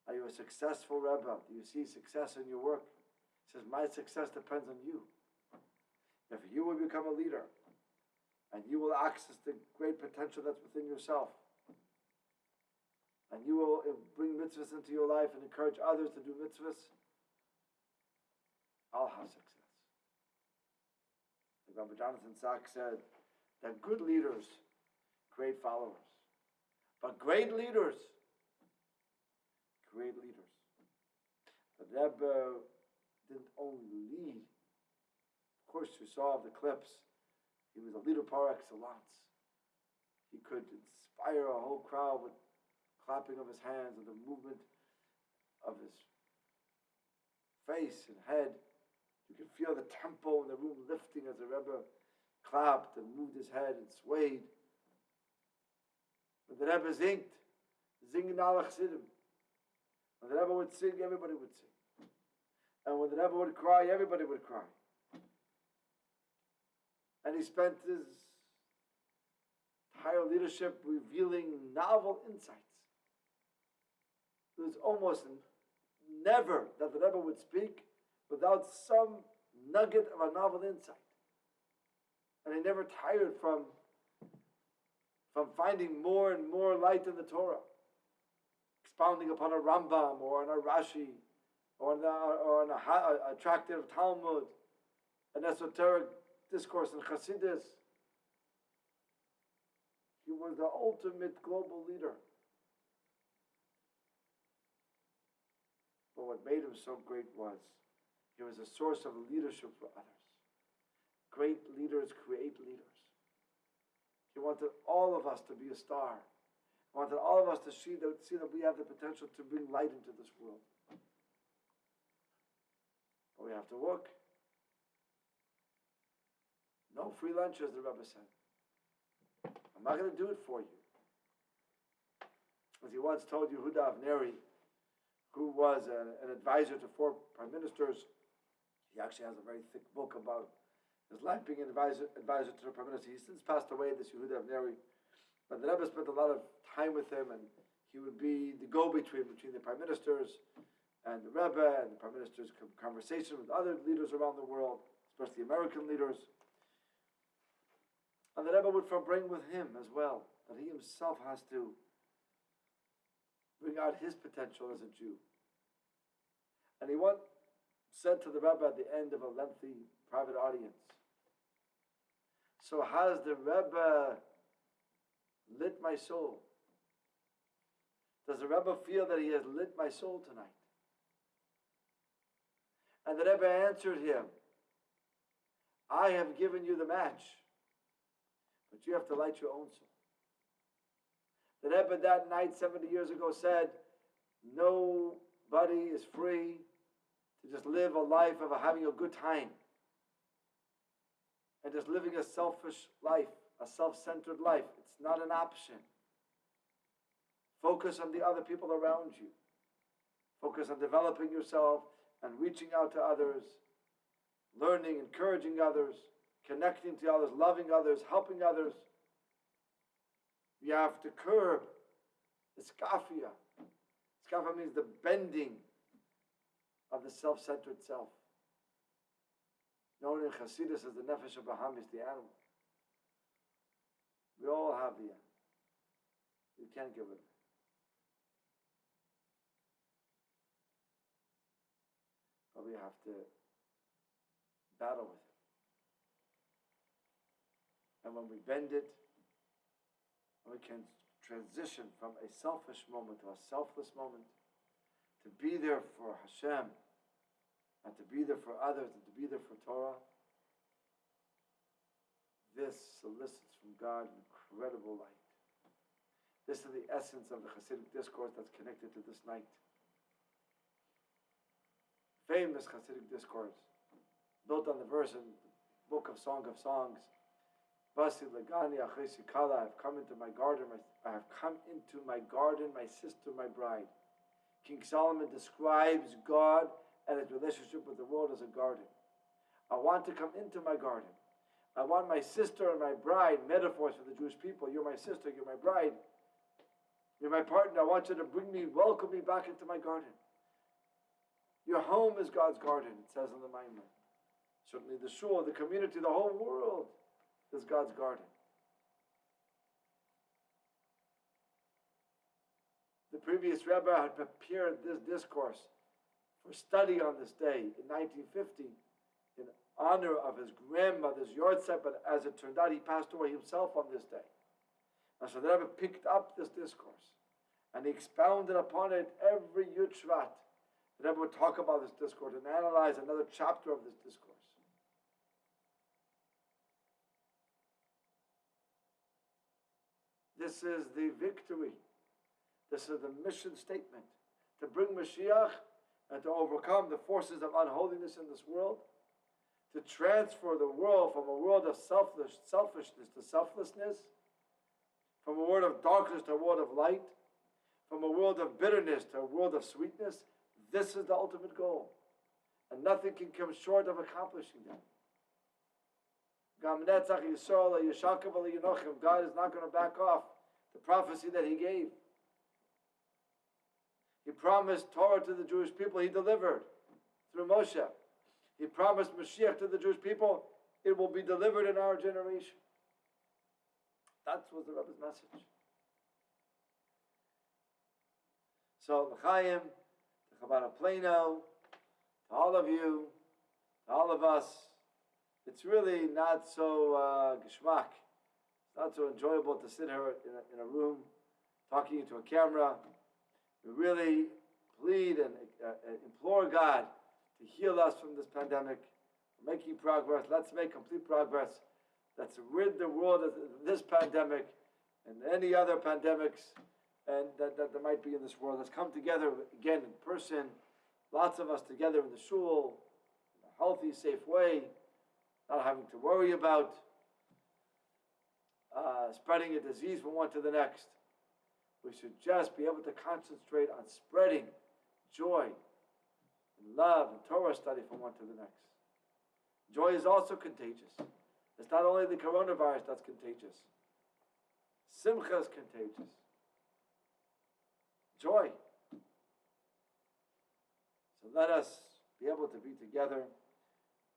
are you a successful Rebbe? Do you see success in your work? He says, my success depends on you. If you will become a leader, and you will access the great potential that's within yourself, and you will bring mitzvahs into your life and encourage others to do mitzvahs, I'll have success. Like Rabbi Jonathan Sachs said, that good leaders create followers, but great leaders create leaders. The Rebbe didn't only lead. Of course, you saw the clips. He was a leader par excellence. He could inspire a whole crowd with clapping of his hands and the movement of his face and head. You could feel the tempo in the room lifting as the Rebbe clapped and moved his head and swayed. When the Rebbe zinged alle Chassidim. When the Rebbe would sing, everybody would sing. And when the Rebbe would cry, everybody would cry. And he spent his entire leadership revealing novel insights. There was almost never that the Rebbe would speak without some nugget of a novel insight. And he never tired from finding more and more light in the Torah, expounding upon a Rambam or on a Rashi or on a tractate of Talmud, an esoteric discourse in Chassidus. He was the ultimate global leader. But what made him so great was he was a source of leadership for others. Great leaders create leaders. He wanted all of us to be a star. He wanted all of us to see that we have the potential to bring light into this world. But we have to work. No free lunch, as the Rebbe said. I'm not going to do it for you. As he once told Yehuda Avneri, who was an advisor to 4 prime ministers, he actually has a very thick book about his life being an advisor to the prime minister. He's since passed away, this Yehuda Avneri. But the Rebbe spent a lot of time with him, and he would be the go-between between the prime ministers and the Rebbe, and the prime minister's conversation with other leaders around the world, especially American leaders. And the Rebbe would bring with him as well, that he himself has to bring out his potential as a Jew. And he once said to the Rebbe at the end of a lengthy private audience, so has the Rebbe lit my soul? Does the Rebbe feel that he has lit my soul tonight? And the Rebbe answered him, I have given you the match, but you have to light your own soul. The Rebbe that night, 70 years ago, said, nobody is free to just live a life of having a good time and just living a selfish life, a self-centered life. It's not an option. Focus on the other people around you. Focus on developing yourself and reaching out to others, learning, encouraging others, connecting to others, loving others, helping others. You have to curb the skafia. Skafia means the bending of the self-centered self. Known in Hasidus as the nefesh of Bahamis, the animal. We all have the animal. You can't get rid of it. But we have to battle with it. And when we bend it, we can transition from a selfish moment to a selfless moment, to be there for Hashem, and to be there for others, and to be there for Torah. This solicits from God incredible light. This is the essence of the Hasidic discourse that's connected to this night. Famous Hasidic discourse, built on the verse in the book of Song of Songs. Basi Lagani Achesi Kala, I have come into my garden, my sister, my bride. King Solomon describes God and his relationship with the world as a garden. I want to come into my garden. I want my sister and my bride, metaphors for the Jewish people. You're my sister, you're my bride, you're my partner. I want you to welcome me back into my garden. Your home is God's garden, it says in the Maimon. Certainly the shul, the community, the whole world is God's garden. The previous Rebbe had prepared this discourse for study on this day in 1950 in honor of his grandmother's yahrzeit, but as it turned out, he passed away himself on this day. And so the Rebbe picked up this discourse and he expounded upon it every Yud Shevat. The Rebbe would talk about this discourse and analyze another chapter of this discourse. This is the victory. This is the mission statement, to bring Mashiach and to overcome the forces of unholiness in this world, to transfer the world from a world of selfishness to selflessness, from a world of darkness to a world of light, from a world of bitterness to a world of sweetness. This is the ultimate goal, and nothing can come short of accomplishing that. God is not going to back off the prophecy that he gave. He promised Torah to the Jewish people, he delivered through Moshe. He promised Mashiach to the Jewish people, it will be delivered in our generation. That was the Rebbe's message. So, L'chaim, to Chabad of Plano, to all of you, to all of us, it's really not so geschmack. It's not so enjoyable to sit here in a room talking into a camera. We really plead and implore God to heal us from this pandemic. We're making progress. Let's make complete progress. Let's rid the world of this pandemic and any other pandemics and that there might be in this world. Let's come together again in person, lots of us together in the shul, in a healthy, safe way, not having to worry about spreading a disease from one to the next. We should just be able to concentrate on spreading joy and love and Torah study from one to the next. Joy is also contagious. It's not only the coronavirus that's contagious. Simcha is contagious. Joy. So let us be able to be together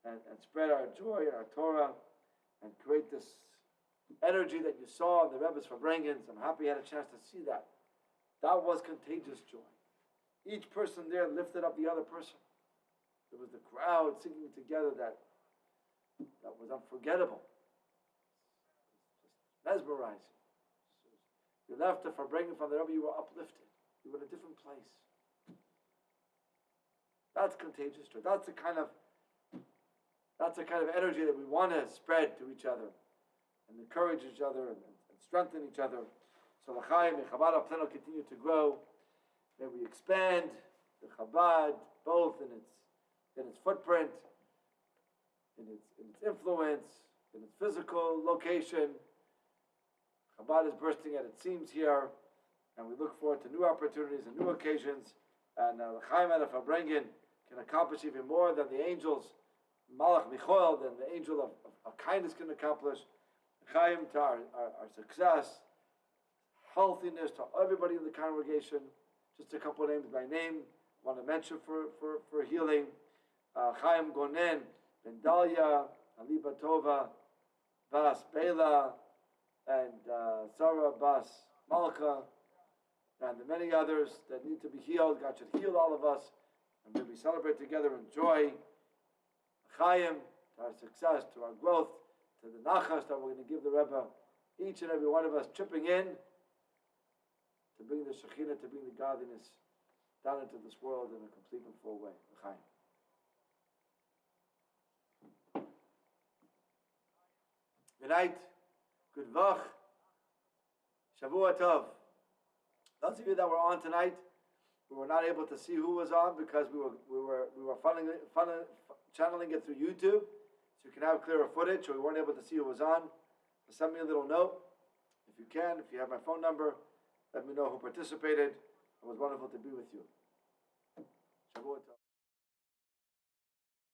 and spread our joy and our Torah and create this energy that you saw in the Rebbe's Farbragen. I'm happy you had a chance to see that. That was contagious joy. Each person there lifted up the other person. There was the crowd singing together that was unforgettable. Just mesmerizing. You left the Farbragen from the Rebbe, you were uplifted. we were in a different place. That's contagious. That's the kind of energy that we want to spread to each other and encourage each other and strengthen each other. So l'chaim, may Chabad Plano continue to grow. May we expand the Chabad both in its footprint, in its influence, in its physical location. Chabad is bursting at its seams here, and we look forward to new opportunities and new occasions. And l'chaim and Farbragen can accomplish even more than the angels, Malach Michoel, than the angel of kindness can accomplish. L'chaim to our success, healthiness to everybody in the congregation. Just a couple of names by name, I want to mention for healing. Chaim Gonen, Ben Dalia, Ali Batova, Bas Bela, and Sarah Bas Malka, and the many others that need to be healed. God should heal all of us, and may we celebrate together in joy. Chaim, to our success, to our growth, to the nachas that we're going to give the Rebbe, each and every one of us chipping in to bring the Shekhinah, to bring the godliness down into this world in a complete and full way. L'chaim. Good night. Good vach. Shavua Tov. Those of you that were on tonight, we were not able to see who was on because we were channeling it through YouTube, so you can have clearer footage. So we weren't able to see who was on. So send me a little note if you can. If you have my phone number, let me know who participated. It was wonderful to be with you. Shavua Tov.